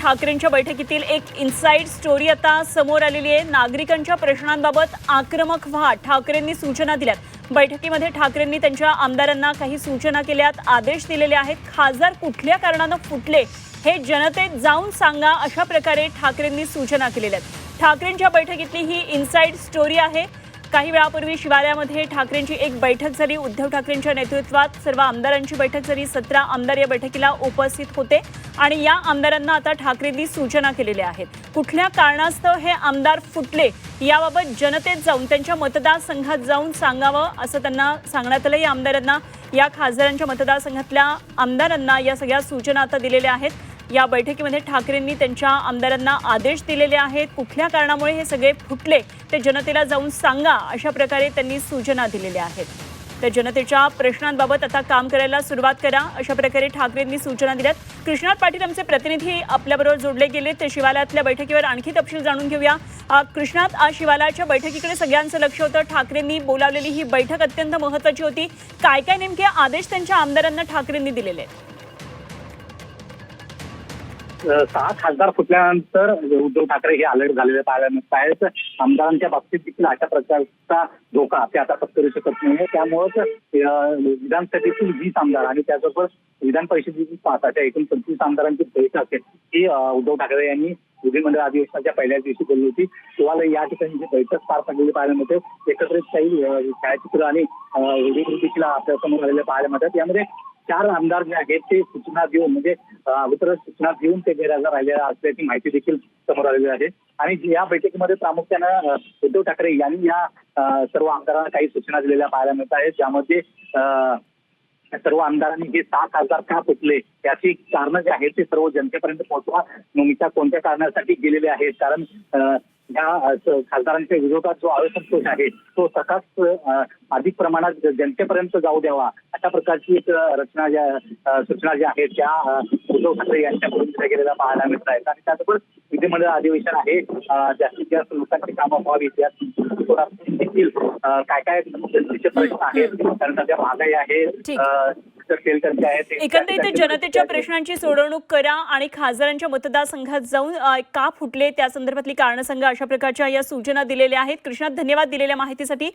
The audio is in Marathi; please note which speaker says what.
Speaker 1: ठाकरेंच्या बैठकीतील एक इनसाइड स्टोरी आता समोर आलेली आहे। नागरिकांच्या प्रश्नांबाबत आक्रमक व्हा, ठाकरेंनी सूचना दिल्यात। बैठकीमध्ये ठाकरेंनी त्यांच्या आमदारांना काही सूचना केल्यात, आदेश दिलेले आहेत। खासदार कुठल्या कारणाने फुटले हे जनतेत जाऊन सांगा, अशा प्रकारे ठाकरेंनी सूचना केलेल्या आहेत। ठाकरेंच्या बैठकीतली ही इनसाइड स्टोरी आहे। काही वेळापूर्वी शिवालयामध्ये ठाकरेंची एक बैठक झाली। उद्धव ठाकरेंच्या नेतृत्वात सर्व आमदारांची बैठक झाली। 17 आमदार या बैठकीला उपस्थित होते आणि या आमदारांना आता ठाकरेंनी सूचना केलेल्या आहेत। कुठल्या कारणास्तव हे आमदार फुटले याबाबत जनतेत जाऊन त्यांच्या मतदारसंघात जाऊन सांगावं, असं त्यांना सांगण्यात आलं। या आमदारांना, या खासदारांच्या मतदारसंघातल्या आमदारांना या सगळ्या सूचना आता दिलेल्या आहेत। या बैठकीमध्ये ठाकरेंनी त्यांच्या आमदारांना आदेश दिलेले आहेत। कुठल्या कारणामुळे हे सगळे फुटले ते जनतेला जाऊन सांगा, अशा प्रकारे त्यांनी सूचना दिलेल्या आहेत। तर जनतेच्या प्रश्नांबाबत आता काम करायला सुरुवात करा, अशा प्रकारे ठाकरेंनी सूचना दिल्यात। कृष्णात पाटील आमचे प्रतिनिधी आपल्याबरोबर जोडले गेले, ते शिवालयातल्या बैठकीवर आणखी तपशील जाणून घेऊया। कृष्णात, आज शिवालयाच्या बैठकीकडे सगळ्यांचं लक्ष होतं। ठाकरेंनी बोलावलेली ही बैठक अत्यंत महत्त्वाची होती। काय काय नेमके आदेश त्यांच्या आमदारांना ठाकरेंनी दिलेले आहेत?
Speaker 2: 6 खासदार फुटल्यानंतर उद्धव ठाकरे हे अलर्ट झालेले पाहायला मिळत आहेत। आमदारांच्या बाबतीत देखील अशा प्रकारचा धोका ते आता पत्करू शकत नाही। त्यामुळेच विधानसभेतील 20 आमदार आणि त्याचबरोबर विधान परिषदेतील 5 अशा एकूण 25 आमदारांची बैठक ही उद्धव ठाकरे यांनी विधिमंडळ अधिवेशनाच्या पहिल्याच दिवशी बोलली होती। तेव्हा या ठिकाणी जी बैठक पार पडलेली पाहायला मिळते। एकत्रित काही छायाचित्र आणि व्हिडिओ देखील आपल्या समोर आलेले पाहायला मिळतात। यामध्ये 4 आमदार जे आहेत ते सूचना देऊन, म्हणजे अगोदर सूचना देऊन ते गैरहजर राहिले असल्याची माहिती देखील समोर आलेली आहे। आणि या बैठकीमध्ये प्रामुख्यानं उद्धव ठाकरे यांनी या सर्व आमदारांना काही सूचना दिलेल्या पाहायला मिळत आहेत, ज्यामध्ये सर्व आमदारांनी हे 6 खासदार का फुटले याची कारणं जे आहेत ते सर्व जनतेपर्यंत पोहोचवा, भूमिका कोणत्या कारणासाठी गेलेले आहेत। कारण या खासदारांच्या विरोधात जो असंतोष आहे तो तसाच अधिक प्रमाणात जनतेपर्यंत जाऊ द्यावा, अशा प्रकारची एक सूचना ज्या आहेत त्या उद्धव ठाकरे यांच्याकडून दिल्या गेलेल्या पाहायला मिळत आहेत। आणि त्याचबरोबर विधिमंडळ अधिवेशन आहे, जास्तीत जास्त लोकांची कामं व्हावीत, देखील काय काय जनतेचे प्रश्न आहेत, कारण सध्या महागाई आहे,
Speaker 1: एकंदरीत जनतेच्या प्रश्नांची सोडवणूक करा आणि खासदारांच्या मतदारसंघात जाऊन का फुटले त्या संदर्भातली कारणं सांगा, अशा प्रकारच्या या सूचना दिलेल्या आहेत। कृष्णात, धन्यवाद दिलेल्या माहितीसाठी।